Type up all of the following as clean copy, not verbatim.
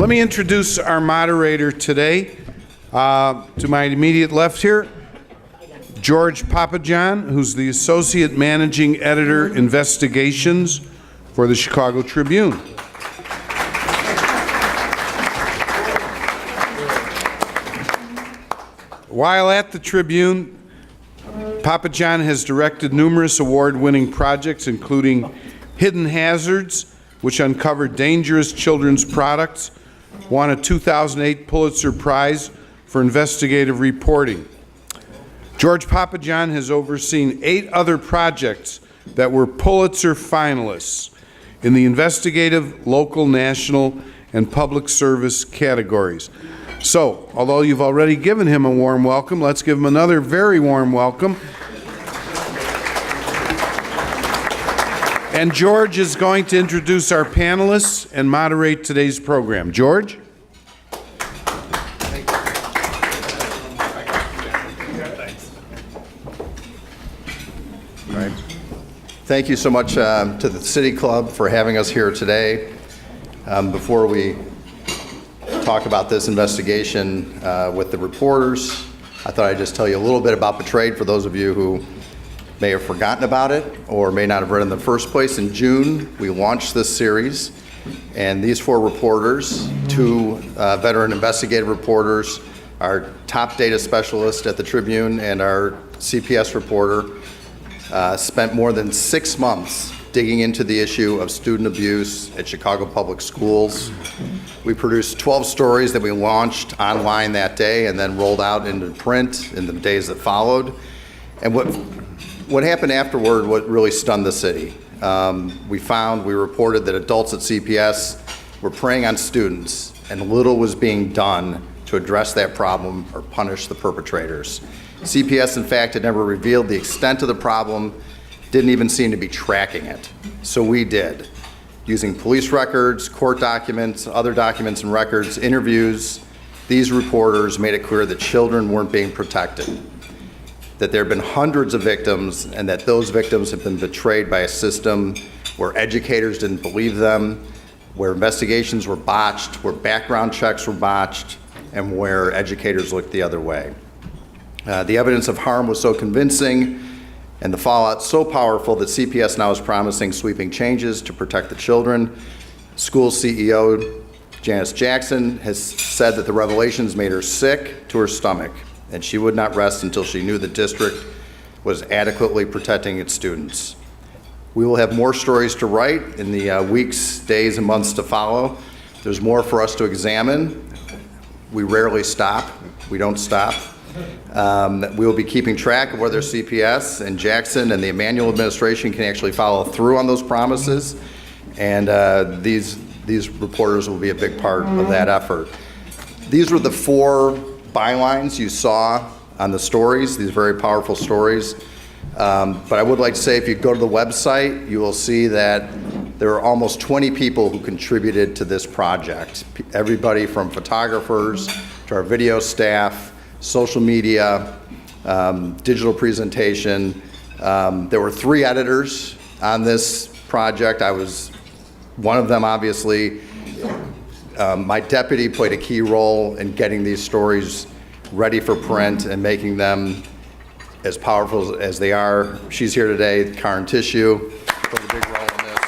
Let me introduce our moderator today. To my immediate left here, George Papajohn, who's the Associate Managing Editor, Investigations for the Chicago Tribune. While at the Tribune, Papajohn has directed numerous award-winning projects, including Hidden Hazards, which uncovered dangerous children's products, won a 2008 Pulitzer Prize for investigative reporting. George Papajohn has overseen 8 other projects that were Pulitzer finalists in the investigative, local, national, and public service categories. So, although you've already given him a warm welcome, let's give him another very warm welcome. And George is going to introduce our panelists and moderate today's program. George? Thank you so much to the City Club for having us here today. Before we talk about this investigation with the reporters, I thought I'd just tell you a little bit about Betrayed for those of you who may have forgotten about it or may not have read it in the first place. In June, we launched this series, and these 4 reporters, 2 veteran investigative reporters, our top data specialist at the Tribune, and our CPS reporter, spent more than 6 months digging into the issue of student abuse at Chicago Public Schools. We produced 12 stories that we launched online that day and then rolled out into print in the days that followed. And what happened afterward, what really stunned the city. We reported that adults at CPS were preying on students, and little was being done to address that problem or punish the perpetrators. CPS, in fact, had never revealed the extent of the problem, didn't even seem to be tracking it. So we did. Using police records, court documents, other documents and records, interviews, these reporters made it clear that children weren't being protected, that there have been hundreds of victims, and that those victims have been betrayed by a system where educators didn't believe them, where investigations were botched, where background checks were botched, and where educators looked the other way. The evidence of harm was so convincing and the fallout so powerful that CPS now is promising sweeping changes to protect the children. School CEO Janice Jackson has said that the revelations made her sick to her stomach, and she would not rest until she knew the district was adequately protecting its students. We will have more stories to write in the weeks, days, and months to follow. There's more for us to examine. We rarely stop. We don't stop. We will be keeping track of whether CPS and Jackson and the Emanuel administration can actually follow through on those promises, and these reporters will be a big part of that effort. These were the 4 bylines you saw on the stories, these very powerful stories. But I would like to say, if you go to the website, you will see that there are almost 20 people who contributed to this project. Everybody from photographers to our video staff, social media, digital presentation. There were 3 editors on this project. I was one of them, obviously. My deputy played a key role in getting these stories ready for print and making them as powerful as they are. She's here today, Karen Tissue, played a big role in this.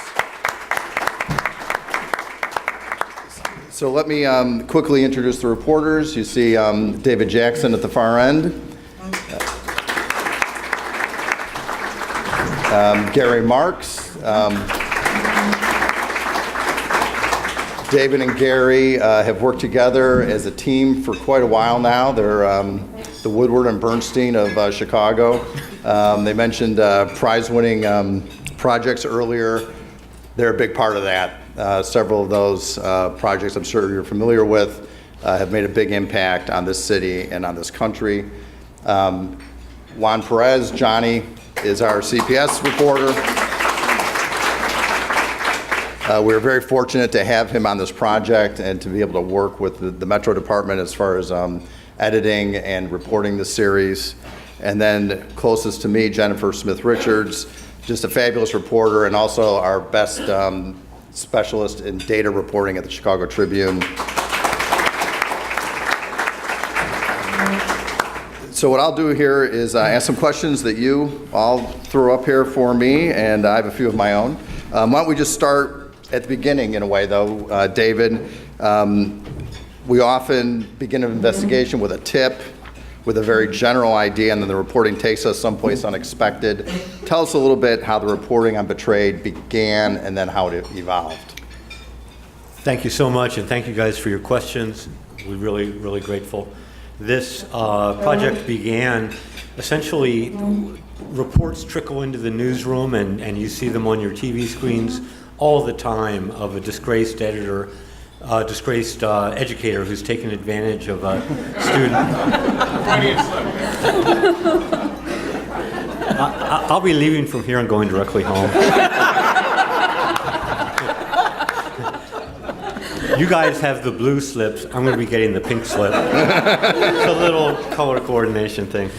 So let me quickly introduce the reporters. You see David Jackson at the far end. Gary Marx. David and Gary have worked together as a team for quite a while now. They're the Woodward and Bernstein of Chicago. They mentioned prize-winning projects earlier. They're a big part of that. Several of those projects I'm sure you're familiar with have made a big impact on this city and on this country. Juan Perez, Johnny, is our CPS reporter. We're very fortunate to have him on this project and to be able to work with the Metro Department as far as editing and reporting the series. And then closest to me, Jennifer Smith-Richards, just a fabulous reporter and also our best specialist in data reporting at the Chicago Tribune. So what I'll do here is ask some questions that you all threw up here for me, and I have a few of my own. Why don't we just start at the beginning in a way, though, David? We often begin an investigation with a tip, with a very general idea, and then the reporting takes us someplace unexpected. Tell us a little bit how the reporting on Betrayed began and then how it evolved. Thank you so much, and thank you guys for your questions. We're really, really grateful. This project began, essentially, reports trickle into the newsroom, and you see them on your TV screens all the time, of a disgraced editor, disgraced educator who's taken advantage of a student. I'll be leaving from here and going directly home. You guys have the blue slips. I'm going to be getting the pink slip. It's a little color coordination thing.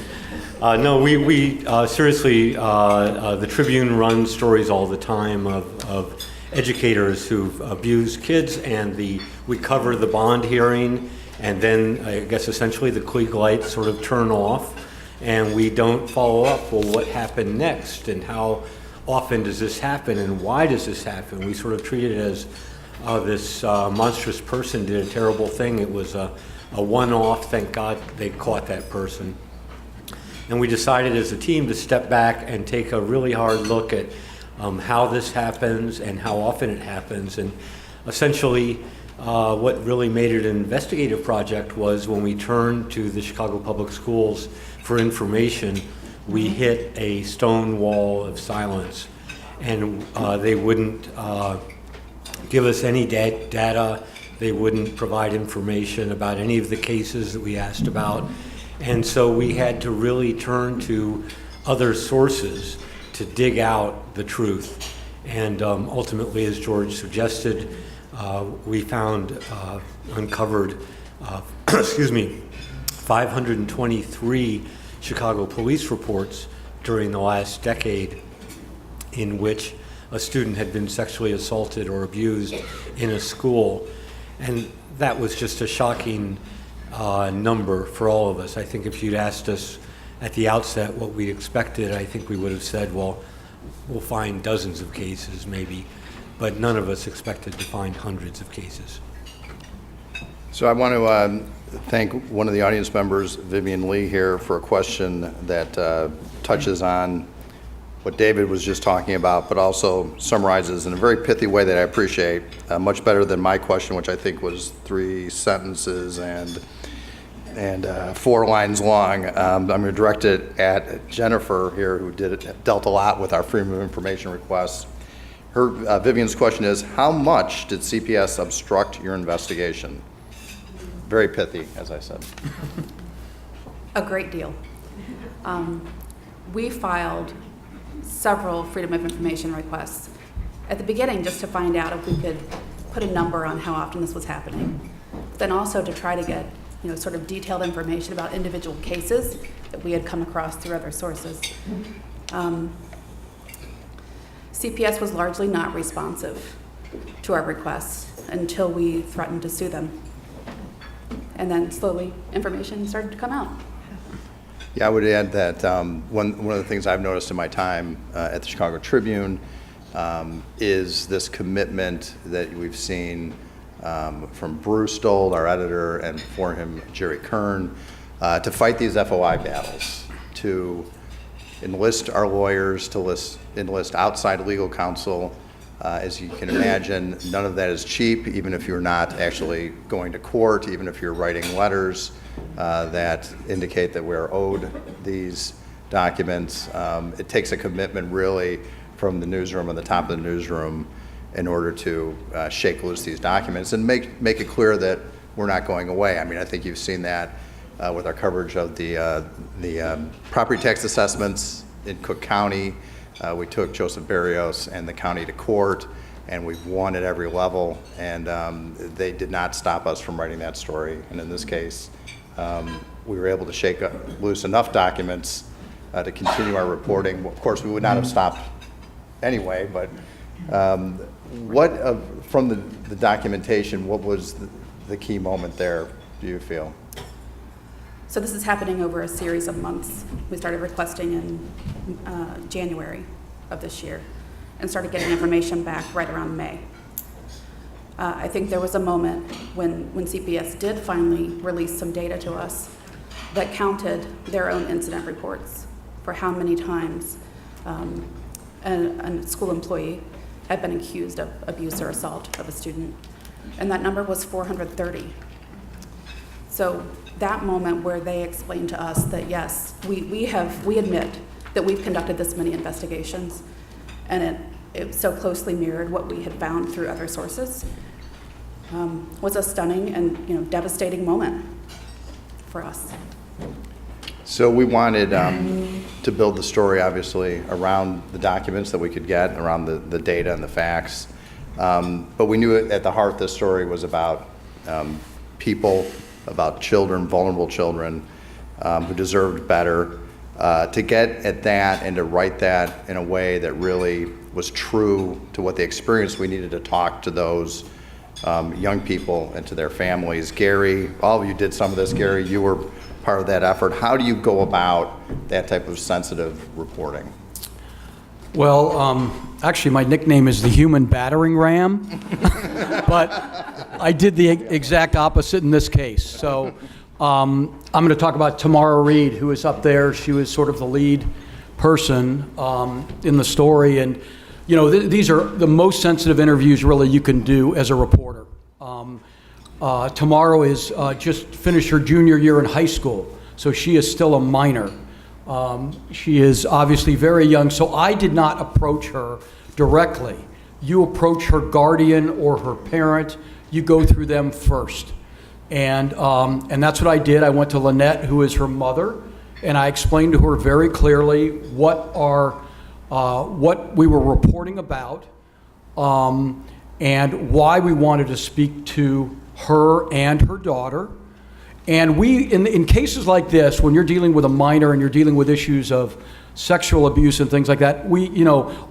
No, we seriously, the Tribune runs stories all the time of educators who've abused kids, and we cover the bond hearing, and then I guess essentially the Klieg lights sort of turn off, and we don't follow up. Well, what happened next, and how often does this happen, and why does this happen? We sort of treat it as this monstrous person did a terrible thing. It was a one-off. Thank God they caught that person. And we decided as a team to step back and take a really hard look at how this happens and how often it happens. And essentially, what really made it an investigative project was when we turned to the Chicago Public Schools for information, we hit a stone wall of silence. And they wouldn't give us any data. They wouldn't provide information about any of the cases that we asked about. And so we had to really turn to other sources to dig out the truth. And ultimately, as George suggested, we uncovered 523 Chicago police reports during the last decade in which a student had been sexually assaulted or abused in a school. And that was just a shocking number for all of us. I think if you'd asked us at the outset what we expected, I think we would have said, well, we'll find dozens of cases maybe, but none of us expected to find hundreds of cases. So I want to thank one of the audience members, Vivian Lee, here for a question that touches on what David was just talking about, but also summarizes in a very pithy way that I appreciate, much better than my question, which I think was 3 sentences and 4 lines long. I'm going to direct it at Jennifer here, who dealt a lot with our Freedom of Information requests. Vivian's question is, how much did CPS obstruct your investigation? Very pithy, as I said. A great deal. We filed several Freedom of Information requests at the beginning just to find out if we could put a number on how often this was happening. Then also to try to get sort of detailed information about individual cases that we had come across through other sources. CPS was largely not responsive to our requests until we threatened to sue them. And then slowly information started to come out. Yeah, I would add that one of the things I've noticed in my time at the Chicago Tribune is this commitment that we've seen from Bruce Stoll, our editor, and before him, Jerry Kern, to fight these FOI battles, to enlist our lawyers, to enlist outside legal counsel. As you can imagine, none of that is cheap, even if you're not actually going to court, even if you're writing letters that indicate that we're owed these documents. It takes a commitment really from the newsroom, on the top of the newsroom, in order to shake loose these documents and make it clear that we're not going away. I mean, I think you've seen that with our coverage of the property tax assessments in Cook County. We took Joseph Barrios and the county to court, and we've won at every level, and they did not stop us from writing that story. And in this case, we were able to shake loose enough documents to continue our reporting. Of course, we would not have stopped anyway, but from the documentation, what was the key moment there, do you feel? So this is happening over a series of months. We started requesting in January of this year and started getting information back right around May. I think there was a moment when CPS did finally release some data to us that counted their own incident reports for how many times a school employee had been accused of abuse or assault of a student. And that number was 430. So that moment where they explained to us that yes, we admit that we've conducted this many investigations, and it so closely mirrored what we had found through other sources, was a stunning and devastating moment for us. So we wanted to build the story, obviously, around the documents that we could get, around the data and the facts. But we knew at the heart this story was about people, about children, vulnerable children, who deserved better. To get at that and to write that in a way that really was true to what they experienced, we needed to talk to those young people and to their families. Gary, all of you did some of this. Gary, you were part of that effort. How do you go about that type of sensitive reporting? Well, actually, my nickname is the human battering ram, but I did the exact opposite in this case. So I'm going to talk about Tamara Reed, who is up there. She was sort of the lead person in the story. And, these are the most sensitive interviews, really, you can do as a reporter. Tamara is just finished her junior year in high school, so she is still a minor. She is obviously very young, so I did not approach her directly. You approach her guardian or her parent, you go through them first. And that's what I did. I went to Lynette, who is her mother, and I explained to her very clearly what we were reporting about, and why we wanted to speak to her and her daughter. And we, in cases like this, when you're dealing with a minor and you're dealing with issues of sexual abuse and things like that,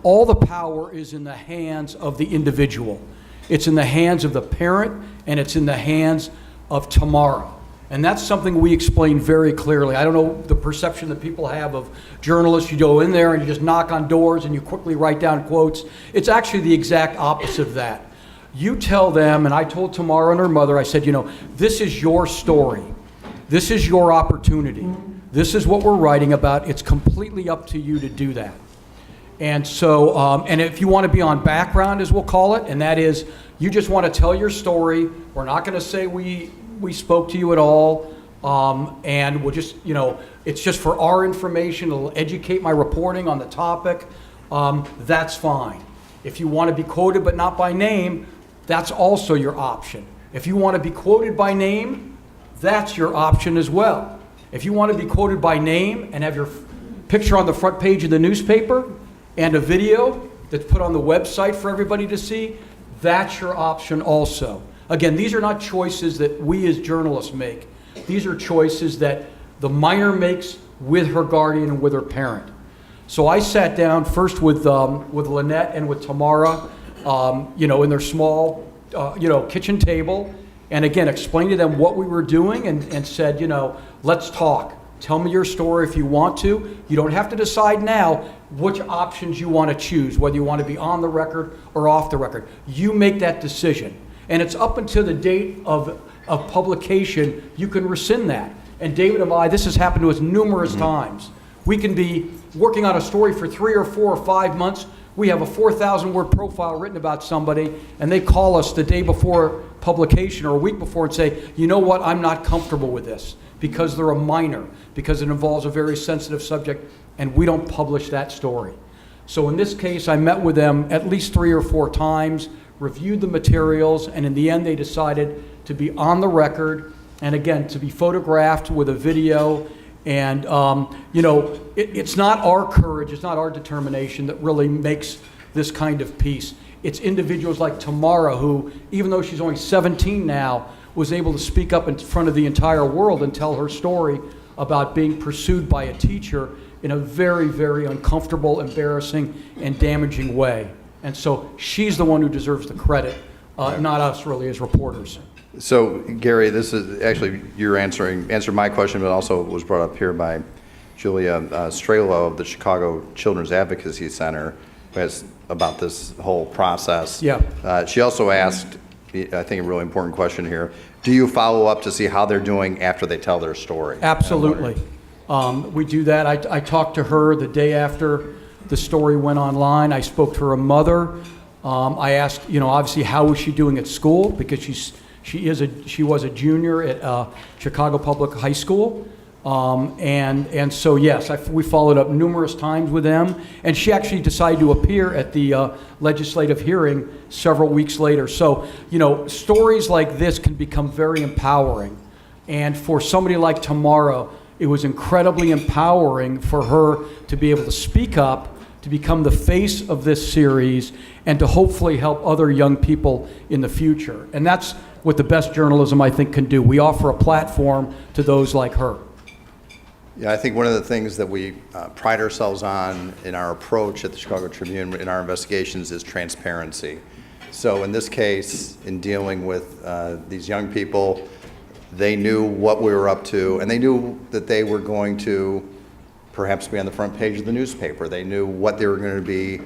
all the power is in the hands of the individual. It's in the hands of the parent, and it's in the hands of Tamara. And that's something we explain very clearly. I don't know the perception that people have of journalists. You go in there and you just knock on doors and you quickly write down quotes. It's actually the exact opposite of that. You tell them, and I told Tamara and her mother, I said, this is your story. This is your opportunity. This is what we're writing about. It's completely up to you to do that. And so, and if you want to be on background, as we'll call it, and that is, you just want to tell your story. We're not going to say we spoke to you at all, and we'll just, it's just for our information. It'll educate my reporting on the topic. That's fine. If you want to be quoted but not by name, that's also your option. If you want to be quoted by name, that's your option as well. If you want to be quoted by name and have your picture on the front page of the newspaper and a video that's put on the website for everybody to see, that's your option also. Again, these are not choices that we as journalists make. These are choices that the minor makes with her guardian and with her parent. So I sat down first with Lynette and with Tamara, in their small, kitchen table, and again, explained to them what we were doing and said, let's talk. Tell me your story if you want to. You don't have to decide now which options you want to choose, whether you want to be on the record or off the record. You make that decision. And it's up until the date of publication, you can rescind that. And David and I, this has happened to us numerous times. We can be working on a story for 3 or 4 or 5 months. We have a 4,000-word profile written about somebody, and they call us the day before publication or a week before and say, you know what, I'm not comfortable with this because they're a minor, because it involves a very sensitive subject, and we don't publish that story. So in this case, I met with them at least 3 or 4 times, reviewed the materials, and in the end they decided to be on the record, and again, to be photographed with a video. And it's not our courage, it's not our determination that really makes this kind of piece. It's individuals like Tamara, who, even though she's only 17 now, was able to speak up in front of the entire world and tell her story about being pursued by a teacher in a very, very uncomfortable, embarrassing, and damaging way. And so she's the one who deserves the credit, not us really as reporters. So, Gary, this is actually, you're answered my question, but also was brought up here by Julia Strelo of the Chicago Children's Advocacy Center, who has about this whole process. Yeah. She also asked, I think a really important question here, do you follow up to see how they're doing after they tell their story? Absolutely. We do that. I talked to her the day after the story went online. I spoke to her mother. I asked, obviously, how was she doing at school, because she was a junior at Chicago Public High School. And so, yes, we followed up numerous times with them, and she actually decided to appear at the legislative hearing several weeks later. So, stories like this can become very empowering. And for somebody like Tamara, it was incredibly empowering for her to be able to speak up, to become the face of this series, and to hopefully help other young people in the future. And that's what the best journalism, I think, can do. We offer a platform to those like her. Yeah, I think one of the things that we pride ourselves on in our approach at the Chicago Tribune in our investigations is transparency. So in this case, in dealing with these young people, they knew what we were up to, and they knew that they were going to perhaps be on the front page of the newspaper. They knew what they were going to be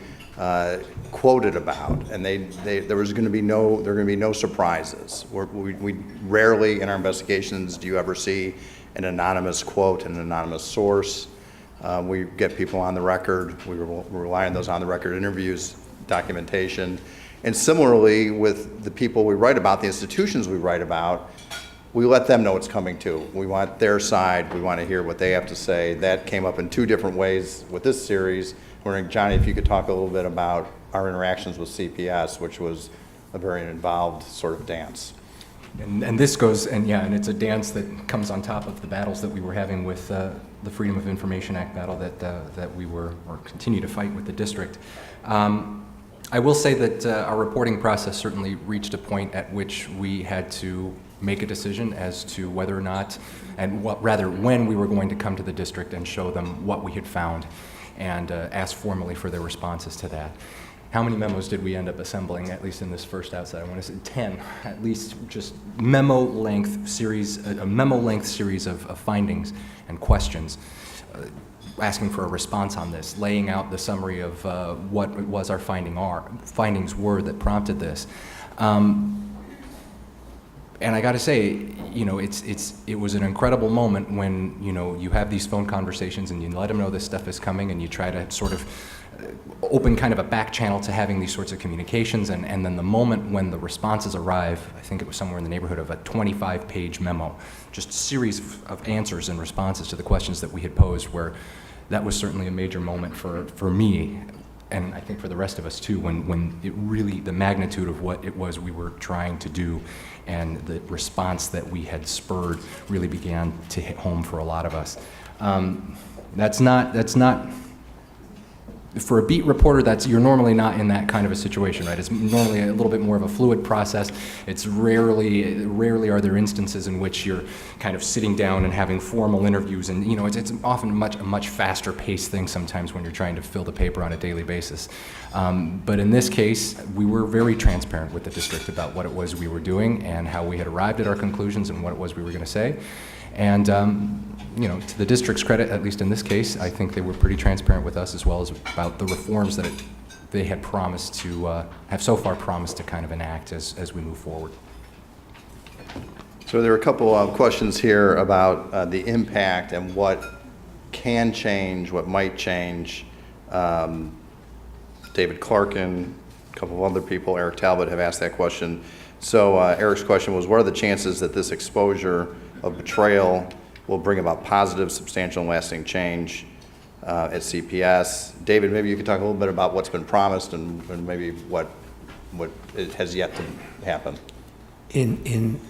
quoted about, and there were going to be no surprises. We rarely in our investigations do you ever see an anonymous quote, an anonymous source. We get people on the record. We rely on those on the record interviews, documentation, and similarly with the people we write about, the institutions we write about, we let them know what's coming too. We want their side. We want to hear what they have to say. That came up in two different ways with this series. Wondering, Johnny, if you could talk a little bit about our interactions with CPS, which was a very involved sort of dance. And this goes, and it's a dance that comes on top of the battles that we were having with the Freedom of Information Act battle that we were, or continue to fight with the district. I will say that our reporting process certainly reached a point at which we had to make a decision as to whether or not, and when we were going to come to the district and show them what we had found and ask formally for their responses to that. How many memos did we end up assembling, at least in this first outside? I want to say 10, at least just a memo-length series of findings and questions, asking for a response on this, laying out the summary of what it was our findings were that prompted this. And I got to say, it was an incredible moment when, you have these phone conversations and you let them know this stuff is coming, and you try to sort of open kind of a back channel to having these sorts of communications, and then the moment when the responses arrive, I think it was somewhere in the neighborhood of a 25-page memo, just a series of answers and responses to the questions that we had posed, where that was certainly a major moment for me, and I think for the rest of us too, when it really, the magnitude of what it was we were trying to do and the response that we had spurred really began to hit home for a lot of us. That's not for a beat reporter, you're normally not in that kind of a situation, right? It's normally a little bit more of a fluid process. It's rarely are there instances in which you're kind of sitting down and having formal interviews, and it's often a much faster paced thing sometimes when you're trying to fill the paper on a daily basis. But in this case, we were very transparent with the district about what it was we were doing and how we had arrived at our conclusions and what it was we were going to say. And to the district's credit, at least in this case, I think they were pretty transparent with us as well as about the reforms that they had promised to, have so far promised to kind of enact as we move forward. So there are a couple of questions here about the impact and what can change, what might change. David Clarkin, a couple of other people, Eric Talbot, have asked that question. So Eric's question was, what are the chances that this exposure of betrayal will bring about positive, substantial, and lasting change at CPS? David, maybe you could talk a little bit about what's been promised and maybe what has yet to happen. In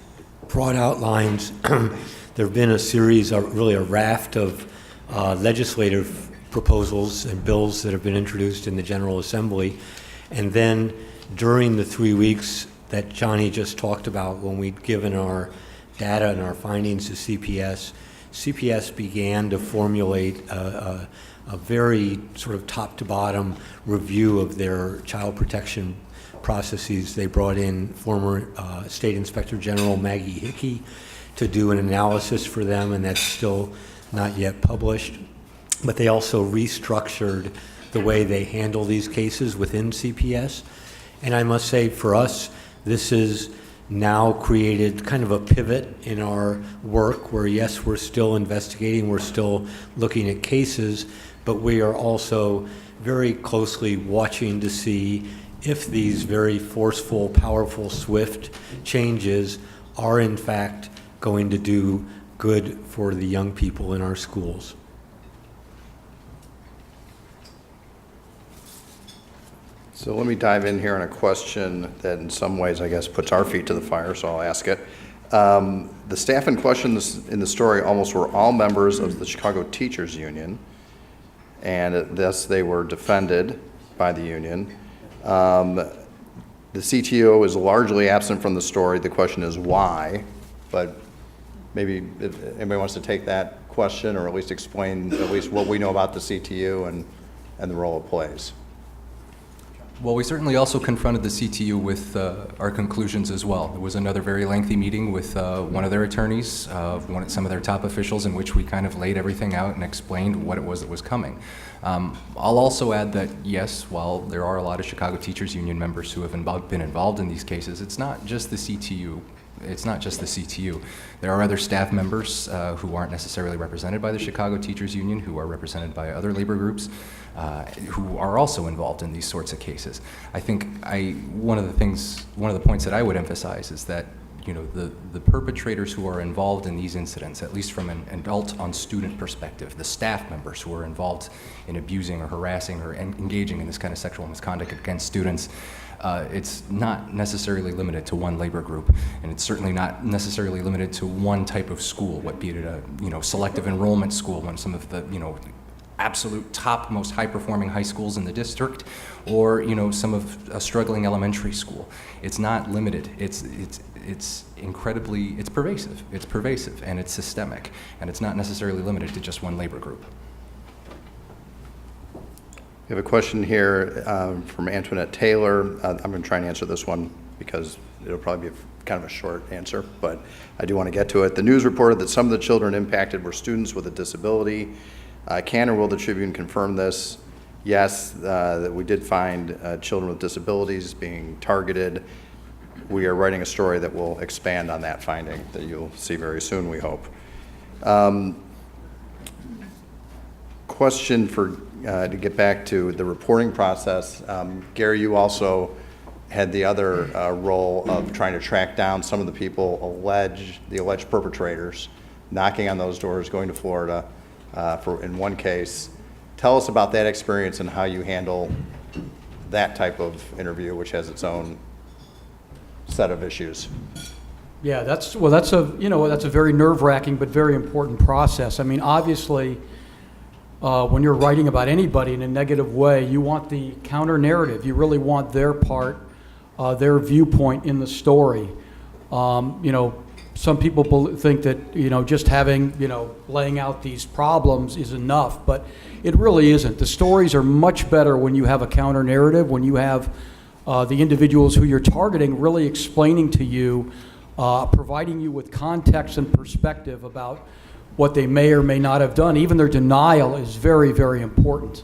broad outlines, there have been a series, really a raft of legislative proposals and bills that have been introduced in the General Assembly. And then during the 3 weeks that Johnny just talked about, when we'd given our data and our findings to CPS began to formulate a very sort of top to bottom review of their child protection processes. They brought in former State Inspector General Maggie Hickey to do an analysis for them, and that's still not yet published. But they also restructured the way they handle these cases within CPS. And I must say, for us, this has now created kind of a pivot in our work where, yes, we're still investigating, we're still looking at cases, but we are also very closely watching to see if these very forceful, powerful, swift changes are in fact going to do good for the young people in our schools. So let me dive in here on a question that in some ways, I guess, puts our feet to the fire, so I'll ask it. The staff in question in the story almost were all members of the Chicago Teachers Union, and thus they were defended by the union. The CTO is largely absent from the story. The question is why, but maybe if anybody wants to take that question or at least explain at least what we know about the CTU and the role it plays. Well, we certainly also confronted the CTU with our conclusions as well. It was another very lengthy meeting with one of their attorneys, some of their top officials, in which we kind of laid everything out and explained what it was that was coming. I'll also add that, yes, while there are a lot of Chicago Teachers Union members who have been involved in these cases, it's not just the CTU. It's not just the CTU. There are other staff members who aren't necessarily represented by the Chicago Teachers Union, who are represented by other labor groups, who are also involved in these sorts of cases. I think one of the points that I would emphasize is that, you know, the perpetrators who are involved in these incidents, at least from an adult on student perspective, the staff members who are involved in abusing or harassing or engaging in this kind of sexual misconduct against students, it's not necessarily limited to one labor group, and it's certainly not necessarily limited to one type of school, be it a selective enrollment school, one some of the absolute top most high-performing high schools in the district, or some of a struggling elementary school. It's not limited. It's pervasive. It's pervasive and it's systemic, and it's not necessarily limited to just one labor group. We have a question here from Antoinette Taylor. I'm going to try and answer this one because it'll probably be kind of a short answer, but I do want to get to it. The news reported that some of the children impacted were students with a disability. Can or will the Tribune confirm this? Yes, that we did find children with disabilities being targeted. We are writing a story that will expand on that finding that you'll see very soon, we hope. Question for to get back to the reporting process. Gary, you also had the other role of trying to track down some of the people the alleged perpetrators, knocking on those doors, going to Florida in one case. Tell us about that experience and how you handle that type of interview, which has its own set of issues. Yeah, that's a very nerve-wracking but very important process. I mean, obviously, when you're writing about anybody in a negative way, you want the counter-narrative. You really want their part, their viewpoint in the story. Some people think that, just laying out these problems is enough, but it really isn't. The stories are much better when you have a counter-narrative, when you have the individuals who you're targeting really explaining to you, providing you with context and perspective about what they may or may not have done. Even their denial is very, very important.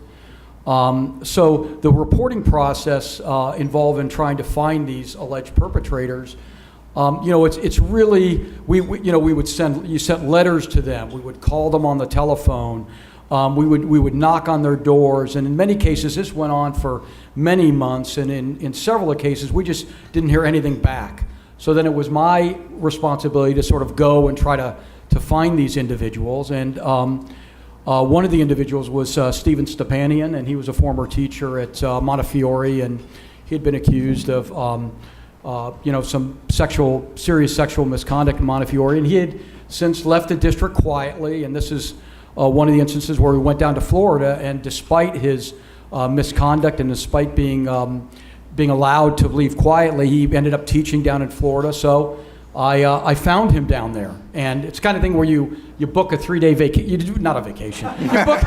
So the reporting process involved in trying to find these alleged perpetrators, it's really, we would send letters to them. We would call them on the telephone. We would knock on their doors, and in many cases this went on for many months, and in several of cases we just didn't hear anything back. So then it was my responsibility to sort of go and try to find these individuals, and one of the individuals was Stephen Stepanek, and he was a former teacher at Montefiore, and he had been accused of some serious sexual misconduct in Montefiore, and he had since left the district quietly, and this is one of the instances where we went down to Florida, and despite his misconduct and despite being allowed to leave quietly, he ended up teaching down in Florida. So I found him down there, and it's the kind of thing where you book a 3-day vacation. You do not a vacation. You book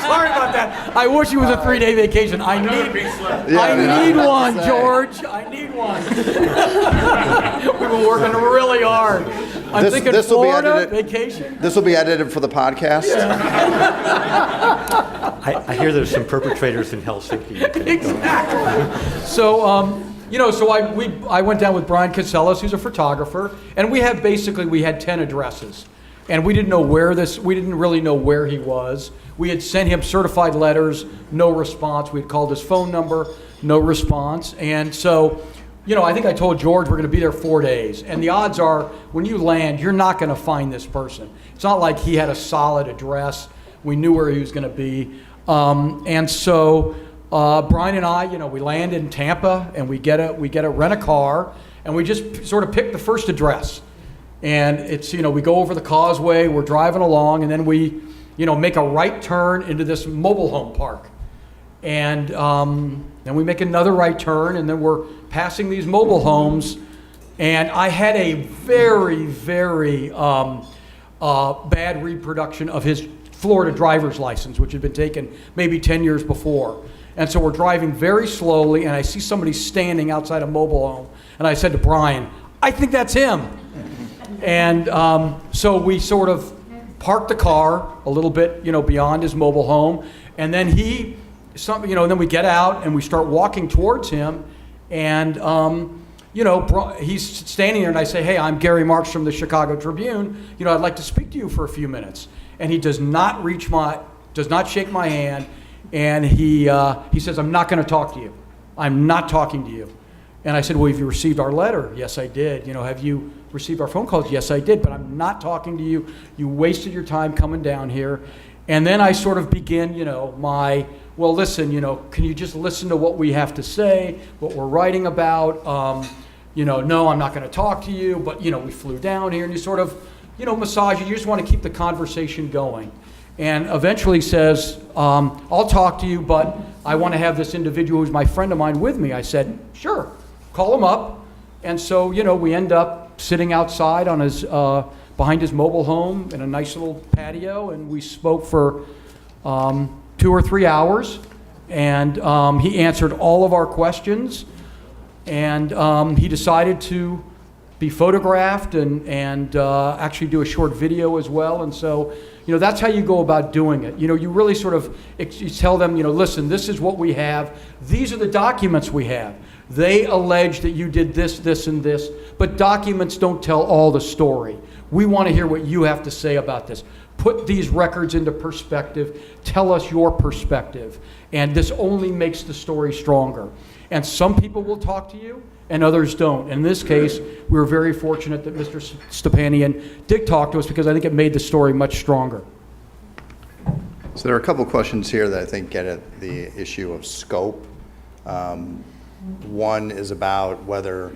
Sorry about that. I wish it was a 3-day vacation. I need one, George. I need one. We've been working really hard. I'm thinking this will be Florida edited. vacation. This will be edited for the podcast. I hear there's some perpetrators in Helsinki. Exactly. So, so I went down with Brian Casellas, who's a photographer, and we had 10 addresses. And we didn't really know where he was. We had sent him certified letters, no response. We had called his phone number, no response. And so, I think I told George we're going to be there 4 days. And the odds are, when you land, you're not going to find this person. It's not like he had a solid address. We knew where he was going to be. And so Brian and I, we land in Tampa, and we get a rent a car, and we just sort of pick the first address. And it's, we go over the causeway, we're driving along, and then we, make a right turn into this mobile home park. And then we make another right turn, and then we're passing these mobile homes. And I had a very, very bad reproduction of his Florida driver's license, which had been taken maybe 10 years before. And so we're driving very slowly, and I see somebody standing outside a mobile home. And I said to Brian, I think that's him. And so we sort of parked the car a little bit, beyond his mobile home. And then then we get out and we start walking towards him. And, he's standing there, and I say, hey, I'm Gary Marx from the Chicago Tribune. I'd like to speak to you for a few minutes. And he does not shake my hand. And he says, I'm not going to talk to you. I'm not talking to you. And I said, well, have you received our letter? Yes, I did. Have you received our phone calls? Yes, I did, but I'm not talking to you. You wasted your time coming down here. And then I sort of begin, well, listen, can you just listen to what we have to say, what we're writing about? No, I'm not going to talk to you, but, we flew down here, and you sort of, massage it. You just want to keep the conversation going. And eventually says, I'll talk to you, but I want to have this individual who's my friend of mine with me. I said, sure, call him up. And so, we end up sitting outside on his, behind his mobile home in a nice little patio, and we spoke for 2 or 3 hours. And he answered all of our questions, and he decided to be photographed and actually do a short video as well. And so, that's how you go about doing it. You really sort of, you tell them, listen, this is what we have. These are the documents we have. They allege that you did this, this, and this, but documents don't tell all the story. We want to hear what you have to say about this. Put these records into perspective. Tell us your perspective. And this only makes the story stronger. And some people will talk to you, and others don't. In this case, we were very fortunate that Mr. Stepanek did talk to us, because I think it made the story much stronger. So there are a couple questions here that I think get at the issue of scope. One is about whether,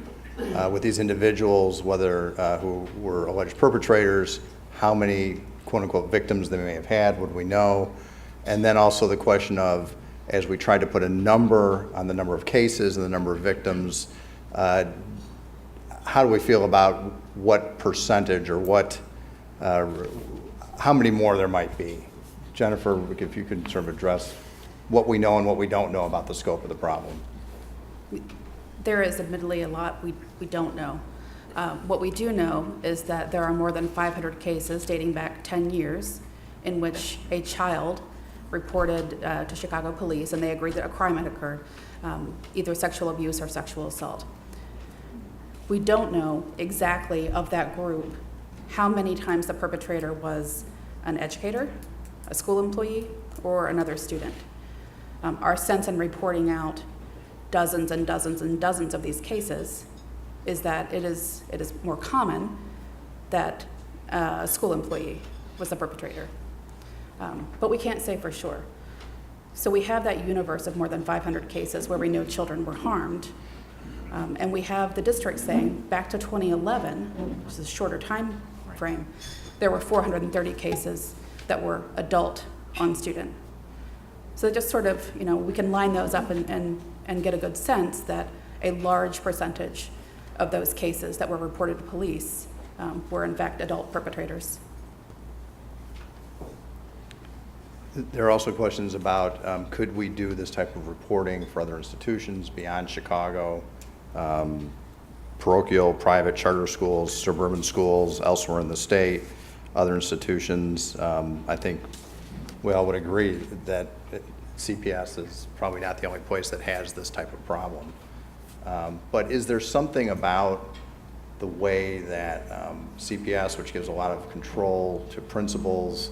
with these individuals, whether who were alleged perpetrators, how many quote-unquote victims they may have had, would we know? And then also the question of, as we tried to put a number on the number of cases and the number of victims, how do we feel about what percentage or how many more there might be? Jennifer, if you could sort of address what we know and what we don't know about the scope of the problem. There is admittedly a lot we don't know. What we do know is that there are more than 500 cases dating back 10 years in which a child reported to Chicago police, and they agreed that a crime had occurred, either sexual abuse or sexual assault. We don't know exactly of that group how many times the perpetrator was an educator, a school employee, or another student. Our sense in reporting out dozens and dozens and dozens of these cases is that it is more common that a school employee was the perpetrator. But we can't say for sure. So we have that universe of more than 500 cases where we know children were harmed. And we have the district saying back to 2011, which is a shorter time frame, there were 430 cases that were adult on student. So just sort of, we can line those up and get a good sense that a large percentage of those cases that were reported to police were in fact adult perpetrators. There are also questions about, could we do this type of reporting for other institutions beyond Chicago, parochial, private, charter schools, suburban schools, elsewhere in the state, other institutions? I think we all would agree that CPS is probably not the only place that has this type of problem. But is there something about the way that CPS, which gives a lot of control to principals,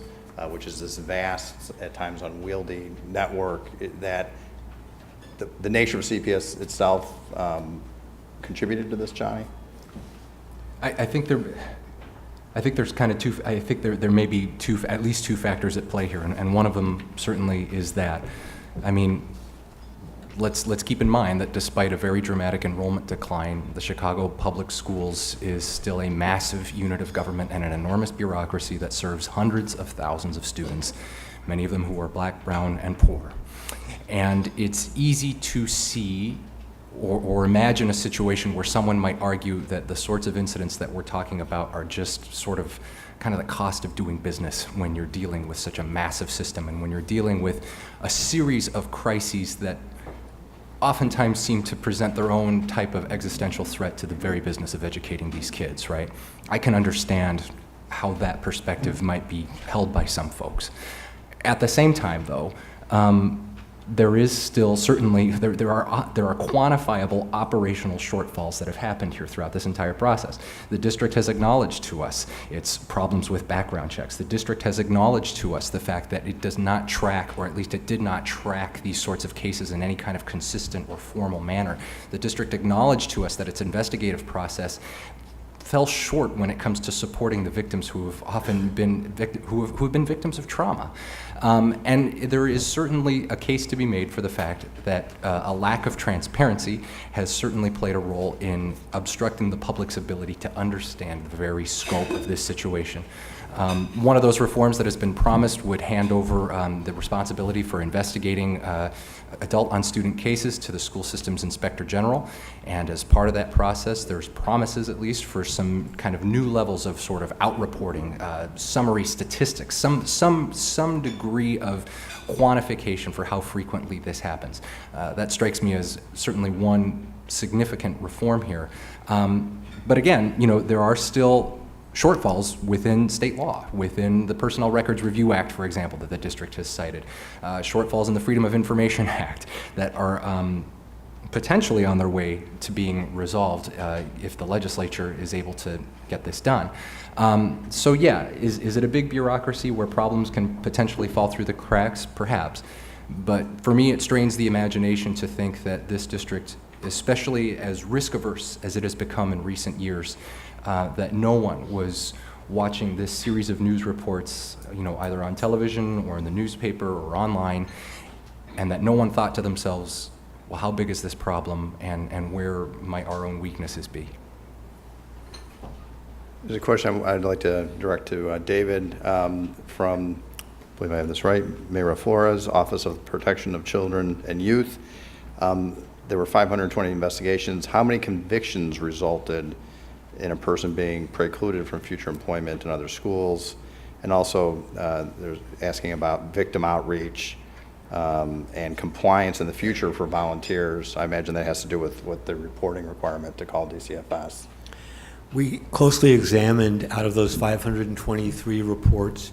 which is this vast, at times unwieldy network, that the nature of CPS itself contributed to this, Johnny? I think there's kind of two. I think there may be at least two factors at play here, and one of them certainly is that. I mean, let's keep in mind that despite a very dramatic enrollment decline, the Chicago Public Schools is still a massive unit of government and an enormous bureaucracy that serves hundreds of thousands of students, many of them who are black, brown, and poor. And it's easy to see or imagine a situation where someone might argue that the sorts of incidents that we're talking about are just sort of kind of the cost of doing business when you're dealing with such a massive system and when you're dealing with a series of crises that oftentimes seem to present their own type of existential threat to the very business of educating these kids, right? I can understand how that perspective might be held by some folks. At the same time, though, there is still certainly, there are quantifiable operational shortfalls that have happened here throughout this entire process. The district has acknowledged to us its problems with background checks. The district has acknowledged to us the fact that it does not track, or at least it did not track these sorts of cases in any kind of consistent or formal manner. The district acknowledged to us that its investigative process fell short when it comes to supporting the victims who have often been who have been victims of trauma. And there is certainly a case to be made for the fact that a lack of transparency has certainly played a role in obstructing the public's ability to understand the very scope of this situation. One of those reforms that has been promised would hand over the responsibility for investigating adult on-student cases to the school system's inspector general. And as part of that process, there's promises, at least, for some kind of new levels of sort of out-reporting, summary statistics, some degree of quantification for how frequently this happens. That strikes me as certainly one significant reform here. But again, you know, there are still shortfalls within state law, within the Personnel Records Review Act, for example, that the district has cited, shortfalls in the Freedom of Information Act that are potentially on their way to being resolved if the legislature is able to get this done. So yeah, is it a big bureaucracy where problems can potentially fall through the cracks? Perhaps. But for me, it strains the imagination to think that this district, especially as risk-averse as it has become in recent years, that no one was watching this series of news reports, you know, either on television or in the newspaper or online, and that no one thought to themselves, well, how big is this problem, and where might our own weaknesses be? There's a question I'd like to direct to David from, I believe I have this right, Mayra Flores, Office of Protection of Children and Youth. There were 520 investigations. How many convictions resulted in a person being precluded from future employment in other schools? And also, they're asking about victim outreach and compliance in the future for volunteers. I imagine that has to do with the reporting requirement to call DCFS. We closely examined, out of those 523 reports,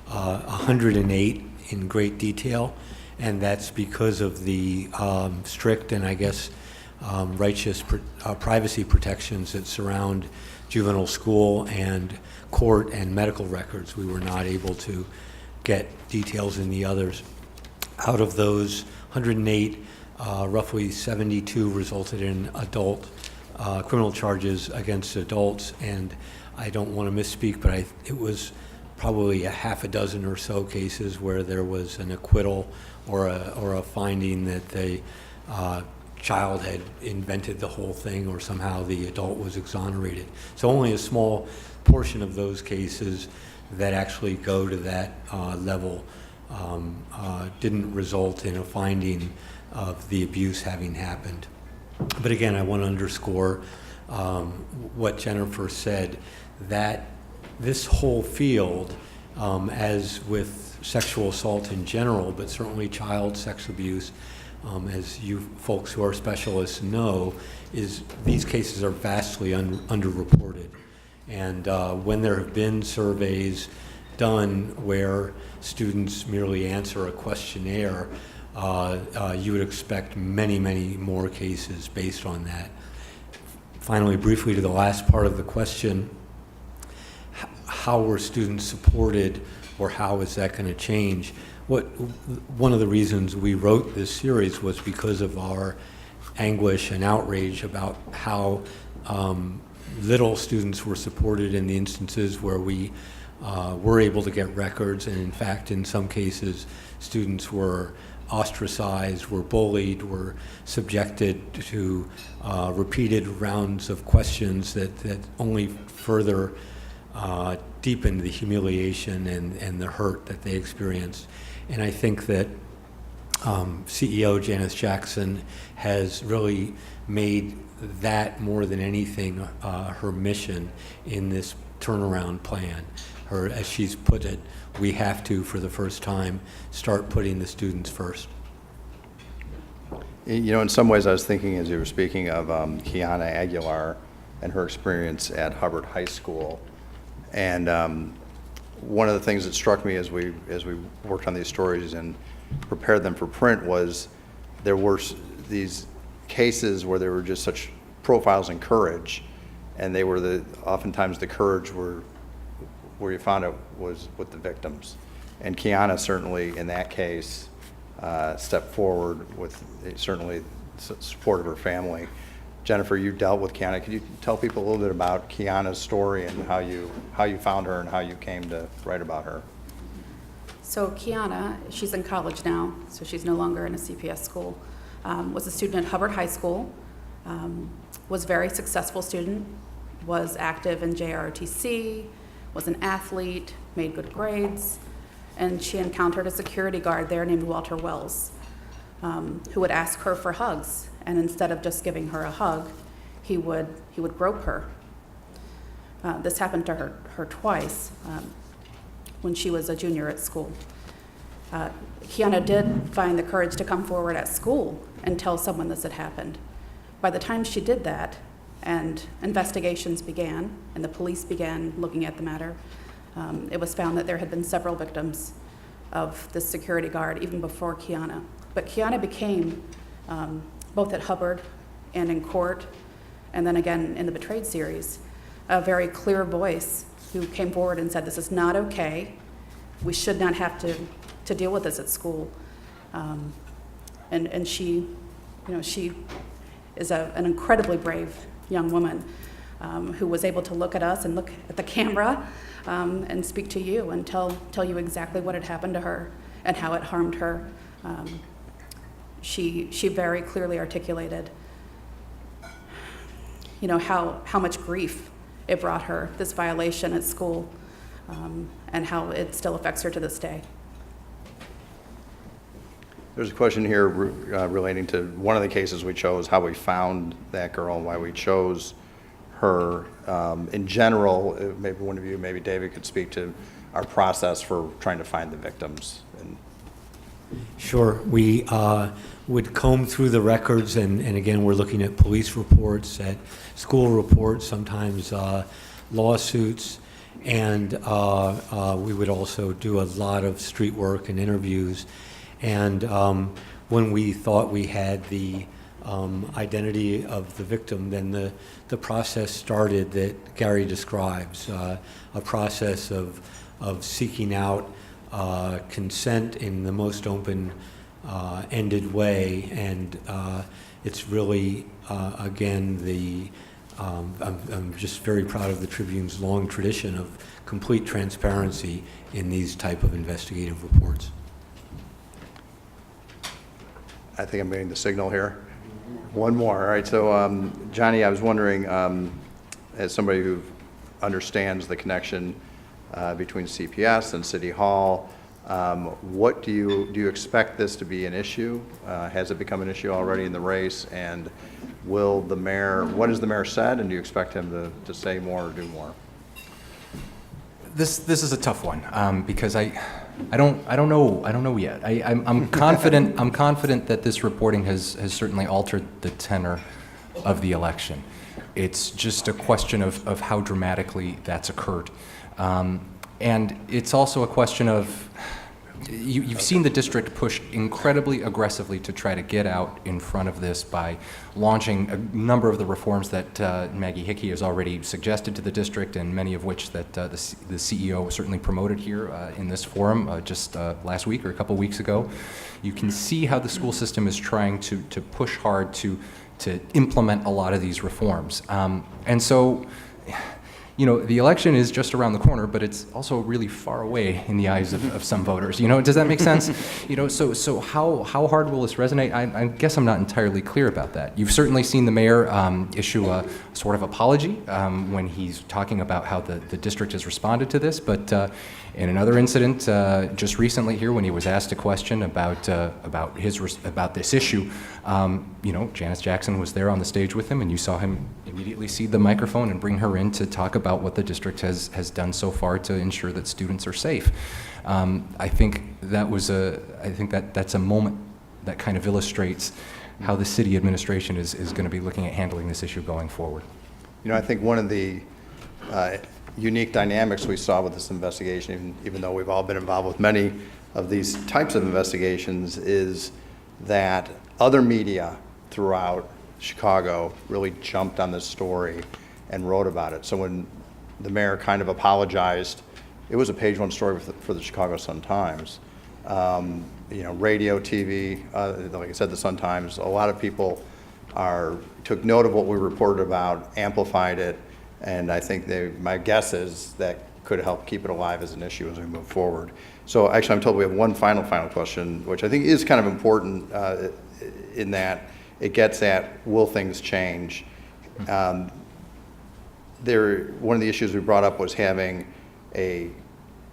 108 in great detail, and that's because of the strict and, I guess, righteous privacy protections that surround juvenile school and court and medical records. We were not able to get details in the others. Out of those 108, roughly 72 resulted in adult criminal charges against adults, and I don't want to misspeak, but it was probably a half a dozen or so cases where there was an acquittal or a finding that the child had invented the whole thing, or somehow the adult was exonerated. So only a small portion of those cases that actually go to that level didn't result in a finding of the abuse having happened. But again, I want to underscore what Jennifer said, that this whole field as with sexual assault in general, but certainly child sex abuse, as you folks who are specialists know, is these cases are vastly underreported. And when there have been surveys done where students merely answer a questionnaire, you would expect many, many more cases based on that. Finally, briefly to the last part of the question, how were students supported, or how is that going to change? One of the reasons we wrote this series was because of our anguish and outrage about how little students were supported in the instances where we were able to get records, and in fact, in some cases, students were ostracized, were bullied, were subjected to repeated rounds of questions that only further deepened the humiliation and the hurt that they experienced. And I think that CEO Janice Jackson has really made that more than anything her mission in this turnaround plan. As she's put it, we have to, for the first time, start putting the students first. You know, in some ways, I was thinking as you were speaking of Kiana Aguilar and her experience at Hubbard High School. And one of the things that struck me as we worked on these stories and prepared them for print was there were these cases where there were just such profiles in courage, and they were oftentimes the courage where you found it was with the victims. And Kiana certainly in that case stepped forward with certainly support of her family. Jennifer, you dealt with Kiana. Could you tell people a little bit about Kiana's story and how you found her and how you came to write about her? So Kiana, she's in college now, so she's no longer in a CPS school, was a student at Hubbard High School, was a very successful student, was active in JROTC, was an athlete, made good grades, and she encountered a security guard there named Walter Wells, who would ask her for hugs, and instead of just giving her a hug, he would grope her. This happened to her twice when she was a junior at school. Kiana did find the courage to come forward at school and tell someone this had happened. By the time she did that, and investigations began, and the police began looking at the matter, it was found that there had been several victims of this security guard even before Kiana. But Kiana became, both at Hubbard and in court, and then again in the Betrayed series, a very clear voice who came forward and said, this is not okay. We should not have to deal with this at school. And she, she is an incredibly brave young woman who was able to look at us and look at the camera and speak to you and tell you exactly what had happened to her and how it harmed her. She very clearly articulated, how much grief it brought her, this violation at school, and how it still affects her to this day. There's a question here relating to one of the cases we chose, how we found that girl and why we chose her. In general, maybe one of you, maybe David, could speak to our process for trying to find the victims. Sure. We would comb through the records, and again, we're looking at police reports, at school reports, sometimes lawsuits, and we would also do a lot of street work and interviews. And when we thought we had the identity of the victim, then the process started that Gary describes, a process of seeking out consent in the most open-ended way, and it's really, again, I'm just very proud of the Tribune's long tradition of complete transparency in these type of investigative reports. I think I'm getting the signal here. One more. All right. So, Johnny, I was wondering, as somebody who understands the connection between CPS and City Hall, what do you expect this to be an issue? Has it become an issue already in the race? And what has the mayor said? And do you expect him to say more or do more? This is a tough one, because I don't know yet. I'm confident. I'm confident that this reporting has certainly altered the tenor of the election. It's just a question of how dramatically that's occurred, and it's also a question of you've seen the district push incredibly aggressively to try to get out in front of this by launching a number of the reforms that Maggie Hickey has already suggested to the district, and many of which that the CEO certainly promoted here in this forum just last week or a couple weeks ago. You can see how the school system is trying to push hard to implement a lot of these reforms. And so, you know, the election is just around the corner, but it's also really far away in the eyes of some voters. You know, does that make sense? You know, so how hard will this resonate? I guess I'm not entirely clear about that. You've certainly seen the mayor issue a sort of apology when he's talking about how the district has responded to this, but in another incident just recently here, when he was asked a question about this issue, you know, Janice Jackson was there on the stage with him, and you saw him immediately cede the microphone and bring her in to talk about what the district has done so far to ensure that students are safe. I think that's a moment that kind of illustrates how the city administration is going to be looking at handling this issue going forward. You know, I think one of the unique dynamics we saw with this investigation, even though we've all been involved with many of these types of investigations, is that other media throughout Chicago really jumped on this story and wrote about it. So when the mayor kind of apologized, it was a page one story for the Chicago Sun-Times. You know, radio, TV, like I said, the Sun-Times, a lot of people took note of what we reported about, amplified it, and I think my guess is that could help keep it alive as an issue as we move forward. So actually, I'm told we have one final question, which I think is kind of important in that it gets at, will things change? One of the issues we brought up was having a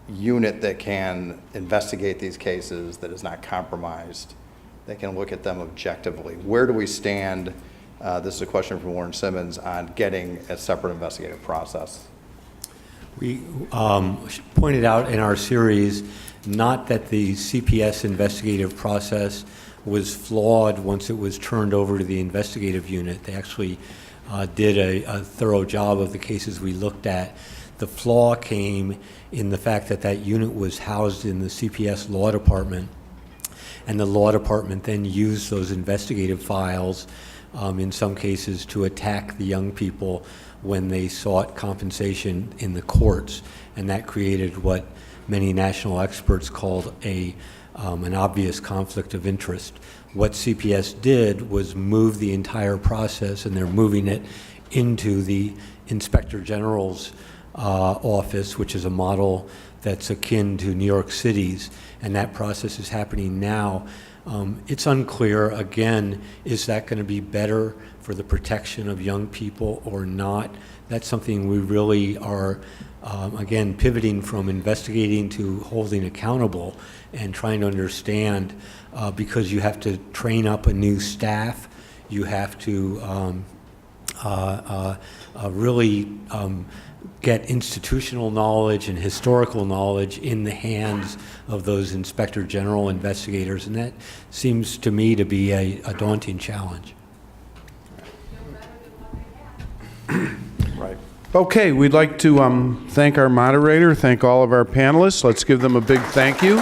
unit that can investigate these cases, that is not compromised, that can look at them objectively. Where do we stand? This is a question from Warren Simmons on getting a separate investigative process. We pointed out in our series, not that the CPS investigative process was flawed once it was turned over to the investigative unit. They actually did a thorough job of the cases we looked at. The flaw came in the fact that that unit was housed in the CPS law department, and the law department then used those investigative files in some cases to attack the young people when they sought compensation in the courts, and that created what many national experts called an obvious conflict of interest. What CPS did was move the entire process, and they're moving it into the Inspector General's office, which is a model that's akin to New York City's, and that process is happening now. It's unclear, again, is that going to be better for the protection of young people or not? That's something we really are, again, pivoting from investigating to holding accountable and trying to understand, because you have to train up a new staff, you have to really get institutional knowledge and historical knowledge in the hands of those Inspector General investigators, and that seems to me to be a daunting challenge. Right. Okay, we'd like to thank our moderator, thank all of our panelists. Let's give them a big thank you.